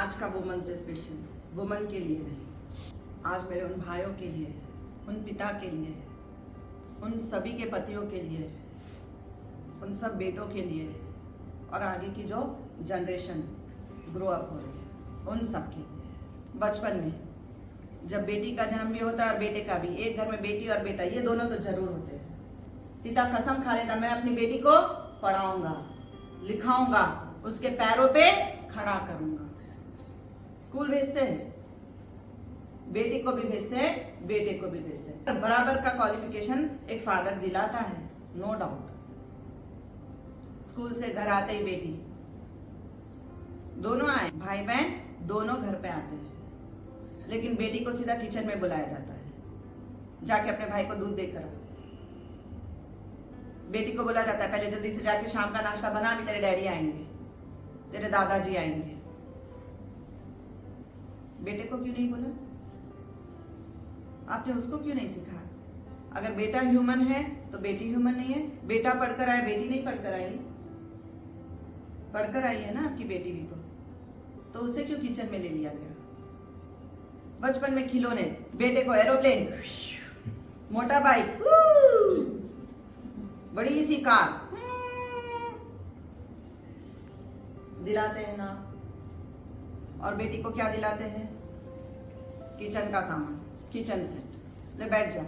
आज का women's day special women के लिए है। आज मेरे उन भाइयों के लिए, उन पिता के लिए, उन सभी के पतियों के लिए, उन सब बेटों के लिए और आगे की जो जनरेशन ग्रो अप हो रही है उन सब के लिए। बचपन में जब बेटी का जन्म भी होता है और बेटे का भी, एक घर में बेटी और बेटा ये दोनों तो जरूर होते हैं। पिता कसम खा लेता, मैं अपनी बेटी को पढ़ाऊंगा, लिखाऊंगा, उसके पैरों पे खड़ा करूंगा। स्कूल भेजते हैं, बेटी को भी भेजते हैं, बेटे को भी भेजते हैं। बराबर का क्वालिफिकेशन एक फादर दिलाता है, नो डाउट। स्कूल से घर आते ही बेटी, दोनों आए, भाई बहन दोनों घर पे आते हैं, लेकिन बेटी को सीधा किचन में बुलाया जाता है, जाके अपने भाई को दूध देकर। बेटी को बोला जाता है पहले जल्दी से जाके शाम का नाश्ता बना, अभी तेरे डैडी आएंगे, तेरे दादाजी आएंगे। बेटे को क्यों नहीं बोला? आपने उसको क्यों नहीं सिखाया? अगर बेटा ह्यूमन है तो बेटी ह्यूमन नहीं है? बेटा पढ़कर आए, बेटी नहीं पढ़कर आई? पढ़कर आई है ना आपकी बेटी भी, तो उसे क्यों किचन में ले लिया गया? बचपन में खिलौने, बेटे को एरोप्लेन, मोटा बाइक, बड़ी सी कार दिलाते हैं ना, और बेटी को क्या दिलाते हैं? किचन का सामान, किचन सेट। ले बैठ जा,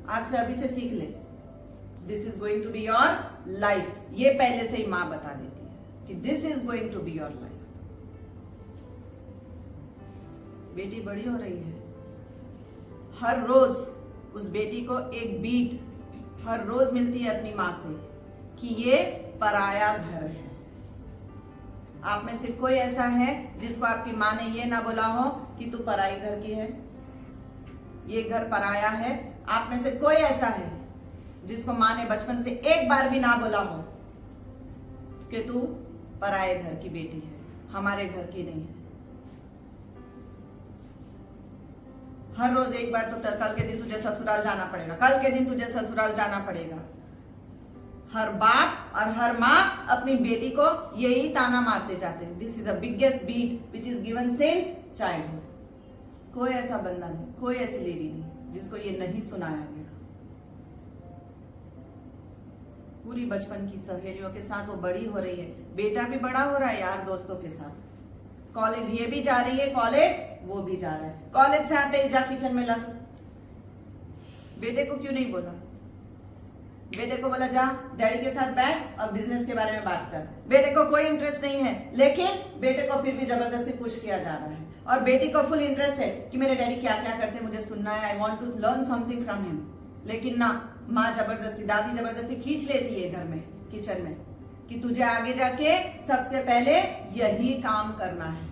आज से अभी से सीख ले, this is going to be your life. ये पहले से ही माँ बता देती है कि this is going to be your life. बेटी बड़ी हो रही है, हर रोज उस बेटी को एक बीट हर रोज मिलती है अपनी माँ से कि ये पराया घर है। आप में से कोई ऐसा है जिसको आपकी माँ ने ये ना बोला हो कि तू पराई घर की है, ये घर पराया है? आप में से कोई ऐसा है जिसको माँ ने बचपन से एक बार भी ना बोला हो कि तू पराये घर की बेटी है, हमारे घर की नहीं है? हर रोज एक बार तो कल के दिन तुझे ससुराल जाना पड़ेगा, कल के दिन तुझे ससुराल जाना पड़ेगा। हर बाप और हर माँ अपनी बेटी को यही ताना मारते जाते हैं। This is a biggest beat which is given since childhood. कोई ऐसा बंदा नहीं, कोई ऐसी लेडी नहीं जिसको ये नहीं सुनाया गया। पूरी बचपन की सहेलियों के साथ वो बड़ी हो रही है, बेटा भी बड़ा हो रहा है यार दोस्तों के साथ। कॉलेज ये भी जा रही है, कॉलेज वो भी जा रहा है। कॉलेज से आते ही जा किचन में लग। बेटे को क्यों नहीं बोला? बेटे को बोला जा डैडी के साथ बैठ और बिजनेस के बारे में बात कर। बेटे को कोई इंटरेस्ट नहीं है, लेकिन बेटे को फिर भी जबरदस्ती पुश किया जा रहा है। और बेटी को फुल इंटरेस्ट है कि मेरे डैडी क्या क्या करते हैं, मुझे सुनना है, I want to learn something from him. लेकिन ना, माँ जबरदस्ती, दादी जबरदस्ती खींच लेती है घर में, किचन में, कि तुझे आगे जाके सबसे पहले यही काम करना है।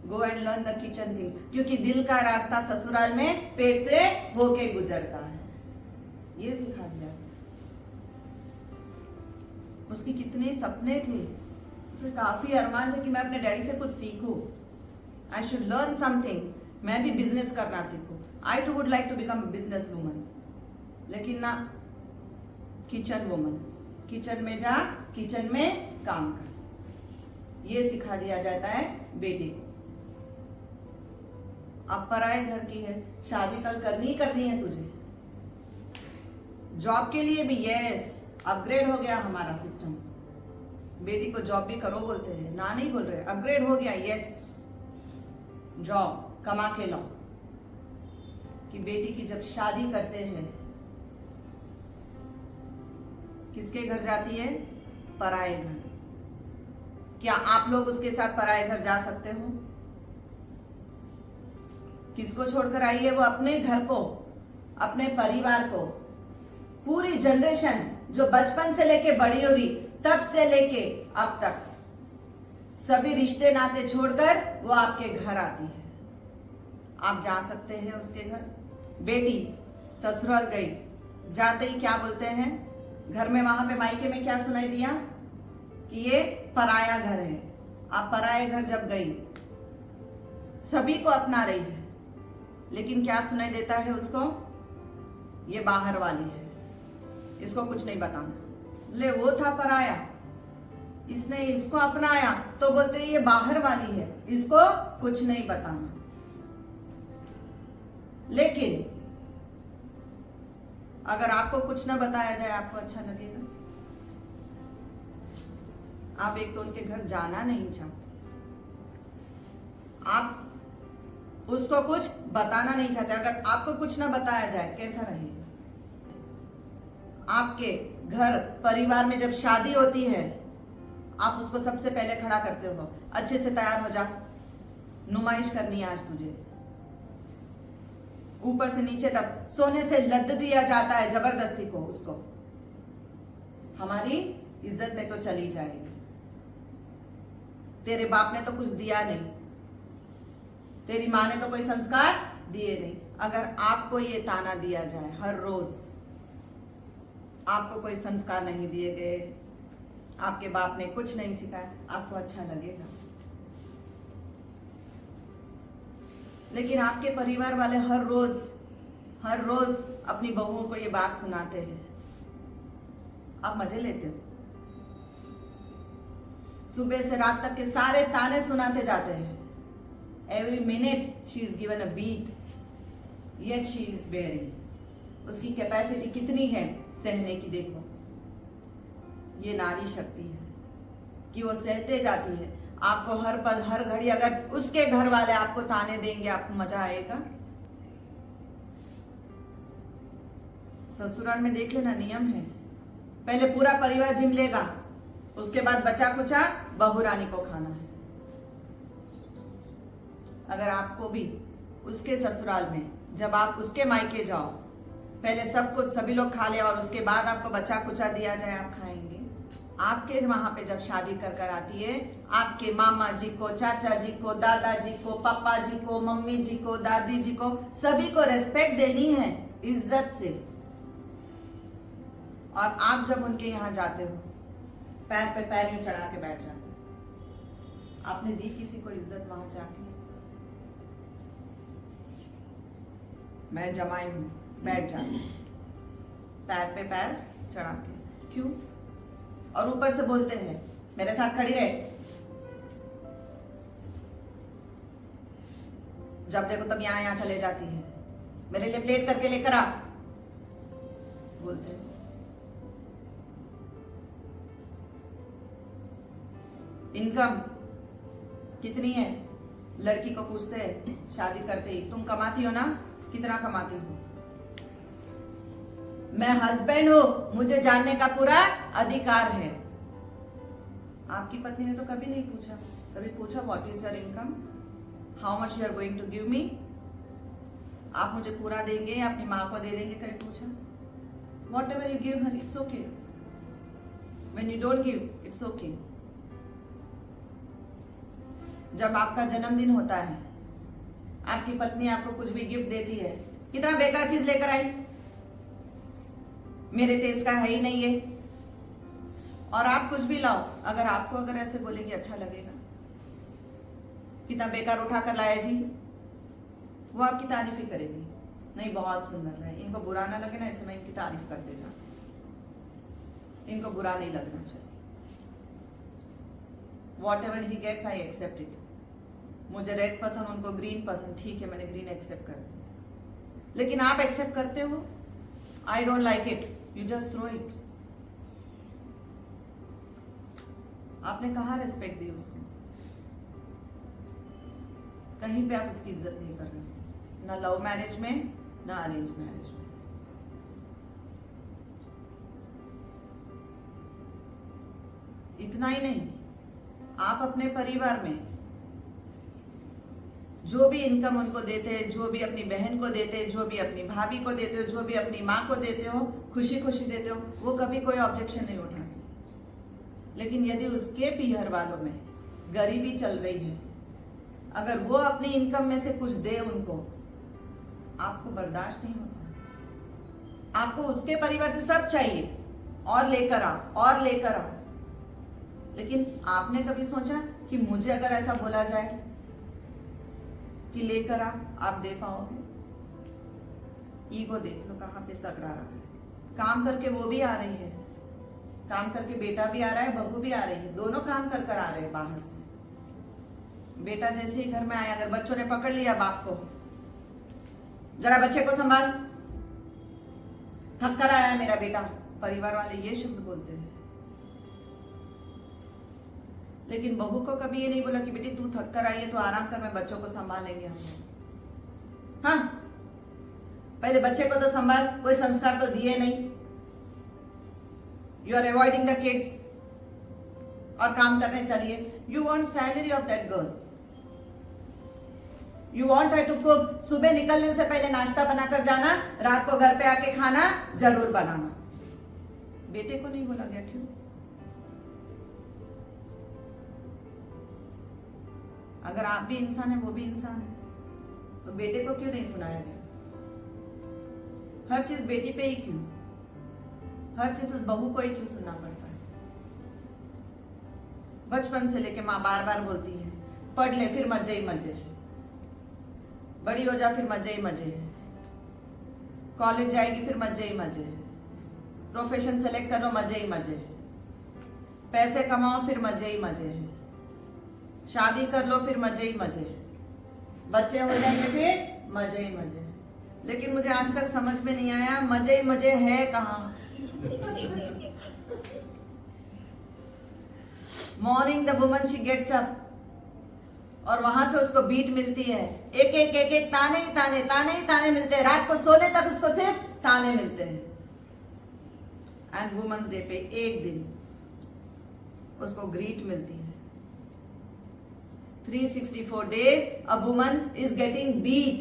Go and learn the kitchen things, क्योंकि दिल का रास्ता ससुराल में पेट से होके गुजरता है। ये सिखा दिया। उसके कितने सपने थे, उसे काफी अरमान थे कि मैं अपने डैडी से कुछ सीखूं, आई शुड लर्न समथिंग, मैं भी बिजनेस करना सीखूं। I too would like to become business woman. लेकिन ना, किचन वुमन, किचन में जा, किचन में काम कर, ये सिखा दिया जाता है बेटे को। अब पराए घर की है, शादी कल करनी है तुझे। जॉब के लिए भी यस, अपग्रेड हो गया हमारा सिस्टम। बेटी को जॉब भी करो बोलते हैं, ना नहीं बोल रहे, अपग्रेड हो गया। यस, जॉब कमा के लो। कि बेटी की जब शादी करते हैं किसके घर जाती है? पराए घर। क्या आप लोग उसके साथ पराए घर जा सकते हो? किसको छोड़कर आई है वो? अपने घर को, अपने परिवार को, पूरी जनरेशन जो बचपन से लेके बड़ी हुई, तब से लेके अब तक सभी रिश्ते नाते छोड़कर वो आपके घर आती है। आप जा सकते हैं उसके घर? बेटी ससुराल गई, जाते ही क्या बोलते हैं घर में? वहां पे मायके में क्या सुनाई दिया? कि ये पराया घर है। आप पराये घर जब गई, सभी को अपना रही है, लेकिन क्या सुनाई देता है उसको? ये बाहर वाली है, इसको कुछ नहीं बताना। ले, वो था पराया, इसने इसको अपनाया तो बोलते ये बाहर वाली है, इसको कुछ नहीं बताना। लेकिन अगर आपको कुछ ना बताया जाए, आपको अच्छा लगेगा? आप एक तो उनके घर जाना नहीं चाहते, आप उसको कुछ बताना नहीं चाहते। अगर आपको कुछ ना बताया जाए, कैसा रहेगा? आपके घर परिवार में जब शादी होती है, आप उसको सबसे पहले खड़ा करते हो, अच्छे से तैयार हो जा, नुमाइश करनी है आज तुझे। ऊपर से नीचे तक सोने से लद दिया जाता है जबरदस्ती को उसको। हमारी इज्जत नहीं तो चली जाएगी। तेरे बाप ने तो कुछ दिया नहीं, तेरी माँ ने तो कोई संस्कार दिए नहीं। अगर आपको ये ताना दिया जाए हर रोज, आपको कोई संस्कार नहीं दिए गए, आपके बाप ने कुछ नहीं सिखाया, आपको अच्छा लगेगा? लेकिन आपके परिवार वाले हर रोज अपनी बहुओं को ये बात सुनाते हैं, आप मजे लेते हो। सुबह से रात तक के सारे ताने सुनाते जाते हैं। Every minute she is given a beat, yet she is bearing. उसकी कैपेसिटी कितनी है सहने की, देखो। ये नारी शक्ति है कि वो सहते जाती है। आपको हर पल हर घड़ी अगर उसके घर वाले आपको ताने देंगे, आपको मजा आएगा? ससुराल में देख लेना, नियम है, पहले पूरा परिवार जिम लेगा, उसके बाद बचा कुचा बहू रानी को खाना है। अगर आपको भी उसके ससुराल में, जब आप उसके मायके जाओ, पहले सब कुछ सभी लोग खा ले और उसके बाद आपको बचा कुचा दिया जाए, आप खाएंगे? आपके वहां पे जब शादी कर कर आती है, आपके मामा जी को, चाचा जी को, दादाजी को, पापा जी को, मम्मी जी को, दादी जी को, सभी को रेस्पेक्ट देनी है इज्जत से। और आप जब उनके यहाँ जाते हो, पैर पे पैर यूं चढ़ा के बैठ जाते हो। आपने दी किसी को इज्जत वहां जाके? मैं जमाई हूं, बैठ जाते, पैर पे पैर चढ़ा के। क्यों? और ऊपर से बोलते हैं मेरे साथ खड़ी रहे, जब देखो तब यहां चले जाती है, मेरे लिए प्लेट करके लेकर आ, बोलते हैं। इनकम कितनी है लड़की को पूछते हैं शादी करते ही, तुम कमाती हो ना, कितना कमाती हो? मैं हस्बैंड हूं, मुझे जानने का पूरा अधिकार है। आपकी पत्नी ने तो कभी नहीं पूछा, कभी पूछा what is your income, how much you are going to give me, आप मुझे पूरा देंगे या अपनी माँ को दे देंगे, कभी पूछा? What ever you give her it's okay, when you don't give its okay. जब आपका जन्मदिन होता है, आपकी पत्नी आपको कुछ भी गिफ्ट देती है, कितना बेकार चीज लेकर आई, मेरे टेस्ट का है ही नहीं है, और आप कुछ भी लाओ, अगर ऐसे बोलेगी अच्छा लगेगा? कितना बेकार उठा कर लाया जी, वो आपकी तारीफ ही करेगी, नहीं बहुत सुंदर है। इनको बुरा ना लगे ना, ऐसे मैं इनकी तारीफ करते जाऊं, इनको बुरा नहीं लगना चाहिए। Whatever he gets I accept it. मुझे रेड पसंद, उनको ग्रीन पसंद, ठीक है मैंने ग्रीन एक्सेप्ट कर दिया। लेकिन आप एक्सेप्ट करते हो? I don't like it, you just throw it. आपने कहाँ रेस्पेक्ट दी उसको? कहीं पे आप उसकी इज्जत नहीं कर रहे, ना लव मैरिज में ना अरेंज मैरिज में। इतना ही नहीं, आप अपने परिवार में जो भी इनकम उनको देते हैं, जो भी अपनी बहन को देते हैं, जो भी अपनी भाभी को देते हो, जो भी अपनी माँ को देते हो, खुशी खुशी देते हो, वो कभी कोई ऑब्जेक्शन नहीं उठाते। लेकिन यदि उसके पीहर वालों में गरीबी चल रही है, अगर वो अपनी इनकम में से कुछ दे उनको, आपको बर्दाश्त नहीं होता। आपको उसके परिवार से सब चाहिए, और लेकर आ और लेकर आ। लेकिन आपने कभी सोचा कि मुझे अगर ऐसा बोला जाए कि लेकर आ, आप दे पाओगे? ईगो देख लो कहां पे टकरा रहा है। काम करके वो भी आ रही है, काम करके बेटा भी आ रहा है, बहू भी आ रही है, दोनों काम कर कर आ रहे हैं बाहर से। बेटा जैसे ही घर में आया, अगर बच्चों ने पकड़ लिया बाप को, जरा बच्चे को संभाल, थक कर आया मेरा बेटा, परिवार वाले ये शब्द बोलते हैं। लेकिन बहू को कभी ये नहीं बोला कि बेटी तू थक कर आई है तो आराम कर, मैं बच्चों को संभालेंगे हम। हाँ, पहले बच्चे को तो संभाल, कोई संस्कार तो दिए नहीं। You are avoiding the kids और काम करने चलिए। You want salary of that girl, you want her to cook. सुबह निकलने से पहले नाश्ता बनाकर जाना, रात को घर पे आके खाना जरूर बनाना। बेटे को नहीं बोला गया, क्यों? अगर आप भी इंसान है, वो भी इंसान है, तो बेटे को क्यों नहीं सुनाया गया? हर चीज बेटी पे ही क्यों? हर चीज उस बहू को ही क्यों सुनना पड़ता है? बचपन से लेके माँ बार बार बोलती है पढ़ ले फिर मजे ही मजे, बड़ी हो जा फिर मजे ही मजे, कॉलेज जाएगी फिर मजे ही मजे, प्रोफेशन सेलेक्ट करो मजे ही मजे, पैसे कमाओ फिर मजे ही मजे, शादी कर लो फिर मजे ही मजे, बच्चे हो जाएंगे फिर मजे ही मजे। लेकिन मुझे आज तक समझ में नहीं आया मजे ही मजे है कहाँ। Morning the woman she gets up और वहां से उसको बीट मिलती है, एक एक एक एक ताने ही ताने, ताने ही ताने मिलते हैं, रात को सोने तक उसको सिर्फ ताने मिलते हैं। एंड वुमेन्स डे पे एक दिन उसको ग्रीट मिलती है। 364 days a woman is getting beat.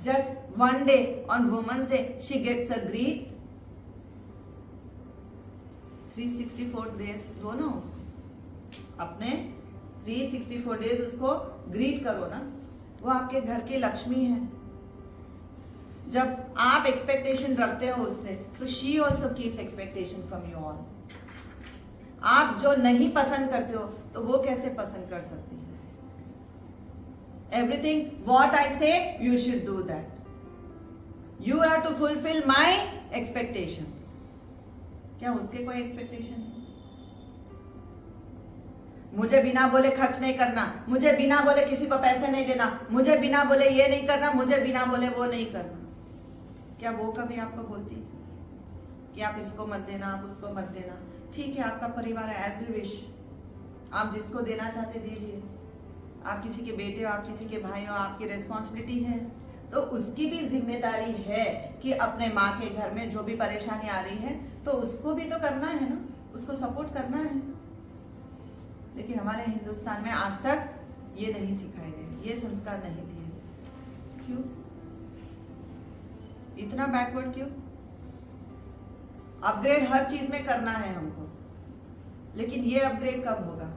Just one day on Women's Day she gets a greet. 364 days दो ना उसको, अपने 364 days उसको ग्रीट करो ना। वो आपके घर की लक्ष्मी है। जब आप एक्सपेक्टेशन रखते हो उससे, तो she also keeps expectation from you all. आप जो नहीं पसंद करते हो तो वो कैसे पसंद कर सकती है? Everything what I say, you should do that. You have to fulfill my expectations. क्या उसके कोई एक्सपेक्टेशन है? मुझे बिना बोले खर्च नहीं करना, मुझे बिना बोले किसी को पैसे नहीं देना, मुझे बिना बोले ये नहीं करना, मुझे बिना बोले वो नहीं करना। क्या वो कभी आपको बोलती कि आप इसको मत देना, आप उसको मत देना? ठीक है, आपका परिवार है, एज यू विश, आप जिसको देना चाहते दीजिए। आप किसी के बेटे हो, आप किसी के भाई हो, आपकी रिस्पॉन्सिबिलिटी है, तो उसकी भी जिम्मेदारी है कि अपने माँ के घर में जो भी परेशानी आ रही है तो उसको भी तो करना है ना, उसको सपोर्ट करना है। लेकिन हमारे हिंदुस्तान में आज तक ये नहीं सिखाए गए, ये संस्कार नहीं दिए। क्यों? इतना बैकवर्ड क्यों? अपग्रेड हर चीज में करना है हमको, लेकिन ये अपग्रेड कब होगा?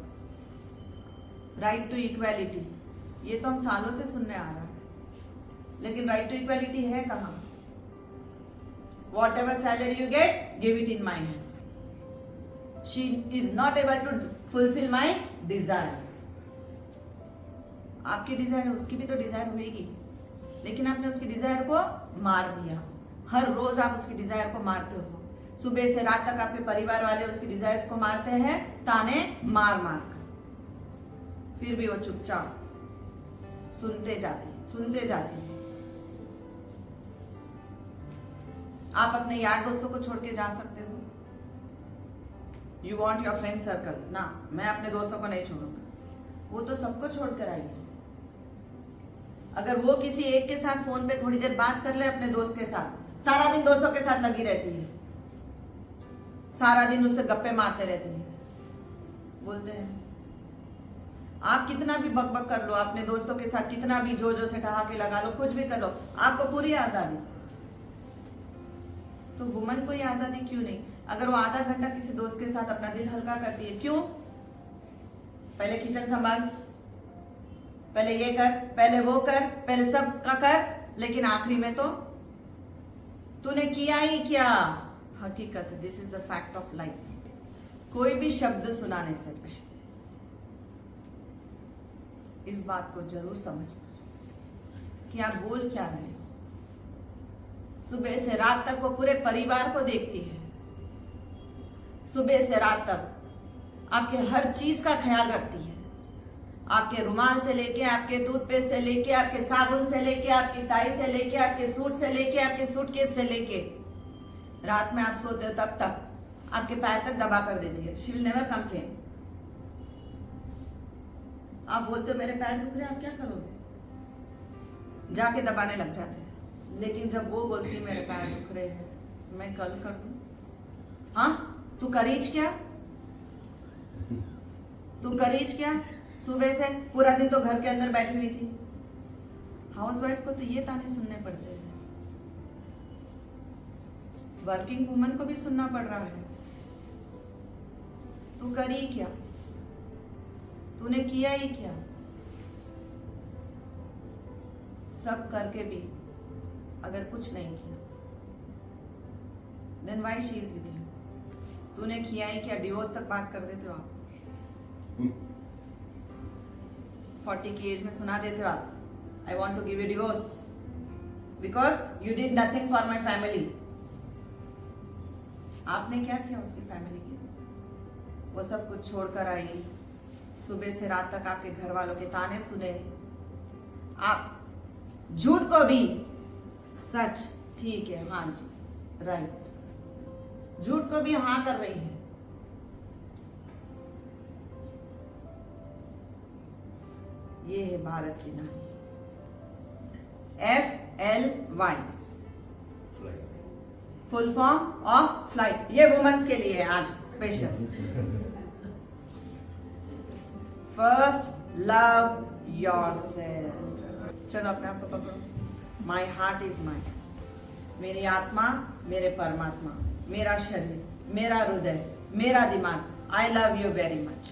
राइट टू इक्वालिटी, ये तो हम सालों से सुनने आ रहा है, लेकिन राइट टू इक्वालिटी है कहाँ? Whatever salary you get, give it in my hands. She is not able to fulfil my desire. आपकी डिजायर है, उसकी भी तो डिजायर होगी, लेकिन आपने उसकी डिजायर को मार दिया। हर रोज आप उसकी डिजायर को मारते हो। सुबह से रात तक आपके परिवार वाले उसकी डिजायर्स को मारते हैं, ताने मार मार कर। फिर भी वो चुपचाप सुनते जाती है। आप अपने यार दोस्तों को छोड़ के जा सकते हो। You want your friend circle ना, मैं अपने दोस्तों को नहीं छोड़ूंगा। वो तो सबको छोड़कर आई है। अगर वो किसी एक के साथ फोन पे थोड़ी देर बात कर ले अपने दोस्त के साथ, सारा दिन दोस्तों के साथ लगी रहती है, सारा दिन उससे गप्पे मारते रहती है। बोलते हैं आप कितना भी बकबक कर लो, अपने दोस्तों के साथ कितना भी जो से ठहाके लगा लो, कुछ भी कर लो, आपको पूरी आजादी। तो वुमन को ये आजादी क्यों नहीं? अगर वो आधा घंटा किसी दोस्त के साथ अपना दिल हल्का करती है, क्यों? पहले किचन संभाल, पहले ये कर, पहले वो कर, पहले सब का कर, लेकिन आखिरी में तो तूने किया ही क्या। हकीकत है, this is the fact of life. कोई भी शब्द सुनाने से पहले इस बात को जरूर समझना कि आप बोल क्या रहे हो। सुबह से रात तक वो पूरे परिवार को देखती है, सुबह से रात तक आपके हर चीज का ख्याल रखती है। आपके रुमाल से लेके, आपके टूथपेस्ट से लेके, आपके साबुन से लेके, आपकी टाई से लेके, आपके सूट से लेके, आपके सूटकेस से लेके, रात में आप सोते हो तब तक आपके पैर तक दबा कर देती है। She will never complain. आप बोलते हो मेरे पैर दुख रहे, आप क्या करोगे? जाके दबाने लग जाते हैं। लेकिन जब वो बोलती है मेरे पैर दुख रहे हैं, मैं कल कर दूं? हाँ, तू करीज क्या? तू करीज क्या? सुबह से पूरा दिन तो घर के अंदर बैठी हुई थी। हाउसवाइफ को तो ये ताने सुनने पड़ते हैं, वर्किंग वुमन को भी सुनना पड़ रहा है। तू करी क्या? तूने किया ही क्या? सब करके भी अगर कुछ नहीं किया, then why she is with you? तूने किया ही क्या? डिवोर्स तक बात कर देते हो आप। 40 की एज में सुना देते हो आप, I want to give you divorce because you did nothing for my family. आपने क्या किया उसकी फैमिली के लिए? वो सब कुछ छोड़कर आई, सुबह से रात तक आपके घर वालों के ताने सुने, आप झूठ को भी सच, ठीक है, हाँ जी, राइट, झूठ को भी हाँ कर रही है। ये है भारत की नारी। FLY, full form of flight. ये वुमेन्स के लिए है आज स्पेशल। First love yourself. चलो अपने आप को पकड़ो। माई हार्ट इज माई, मेरी आत्मा, मेरे परमात्मा, मेरा शरीर, मेरा हृदय, मेरा दिमाग, I love you very much.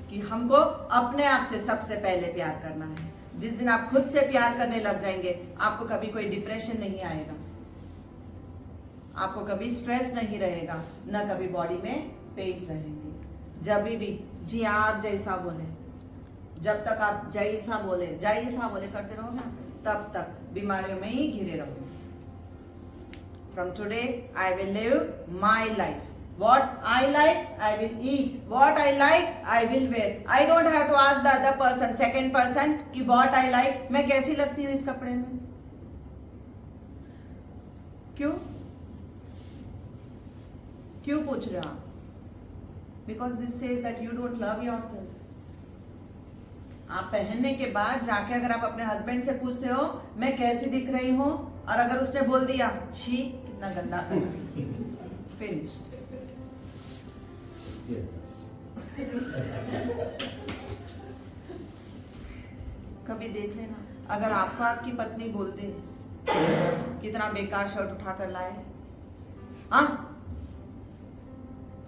कि हमको अपने आप से सबसे पहले प्यार करना है। जिस दिन आप खुद से प्यार करने लग जाएंगे, आपको कभी कोई डिप्रेशन नहीं आएगा, आपको कभी स्ट्रेस नहीं रहेगा, न कभी बॉडी में पेन्स रहेंगे। जब भी जी आप जैसा बोले, जब तक आप जैसा बोले करते रहोगे, तब तक बीमारियों में ही घिरे रहोगे। From today, I will live my life. What I like, I will eat. What I like, I will wear. I don't have to ask the other person, second person, कि what I like, मैं कैसी लगती हूँ इस कपड़े में? क्यों? क्यों पूछ रहे हो आप? Because this says that you don't love yourself. आप पहनने के बाद जाके अगर आप अपने हस्बैंड से पूछते हो मैं कैसी दिख रही हूँ, और अगर उसने बोल दिया छी कितना गंदा, फिनिश्ड। कभी देख लेना, अगर आपको आपकी पत्नी बोलते कितना बेकार शर्ट उठा कर लाए, हाँ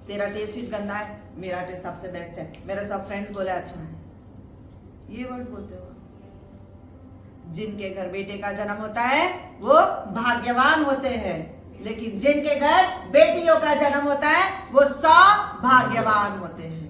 तेरा टेस्ट गंदा है, मेरा टेस्ट सबसे बेस्ट है, मेरे सब फ्रेंड्स बोले अच्छा है, ये वर्ड बोलते हो। जिनके घर बेटे का जन्म होता है वो भाग्यवान होते हैं, लेकिन जिनके घर बेटियों का जन्म होता है वो 100 भाग्यवान होते हैं।